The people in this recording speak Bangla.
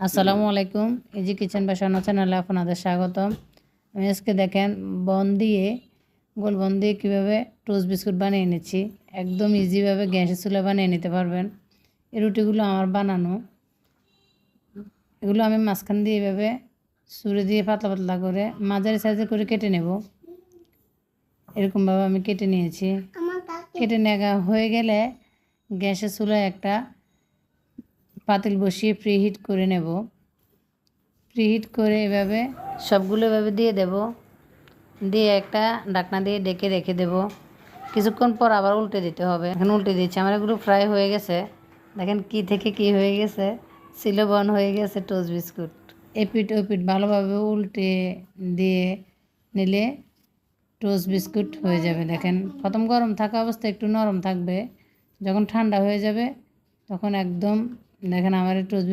আসসালামু আলাইকুম। ইজি কিচেন বা স্বর্ণ চ্যানেলে আপনাদের স্বাগতম। আমি আজকে দেখেন গোল বন দিয়ে কীভাবে টোস্ট বিস্কুট বানিয়ে নিচ্ছি। একদম ইজিভাবে গ্যাসের চুলায় বানিয়ে নিতে পারবেন। এই রুটিগুলো আমার বানানো। এগুলো আমি মাঝখান দিয়ে এভাবে ছুরি দিয়ে পাতলা পাতলা করে মাঝারি সাইজে করে কেটে নেব। এরকমভাবে আমি কেটে নিয়েছি। কেটে নেওয়া হয়ে গেলে গ্যাসের চুলায় একটা পাতিল বসিয়ে প্রিহিট করে নেব। প্রিহিট করে এভাবে সবগুলো এভাবে দিয়ে দেব। দিয়ে একটা ঢাকনা দিয়ে ডেকে রেখে দেব। কিছুক্ষণ পর আবার উল্টে দিতে হবে। এখন উল্টে দিচ্ছি। আমার এগুলো ফ্রাই হয়ে গেছে। দেখেন কি থেকে কি হয়ে গেছে, সিলোবন হয়ে গেছে টোস্ট বিস্কুট। এপিট ওপিট ভালোভাবে উল্টে দিয়ে নিলে টোস্ট বিস্কুট হয়ে যাবে। দেখেন প্রথম গরম থাকা অবস্থায় একটু নরম থাকবে, যখন ঠান্ডা হয়ে যাবে তখন একদম দেখেন আমার টোস্ট বিস্কুট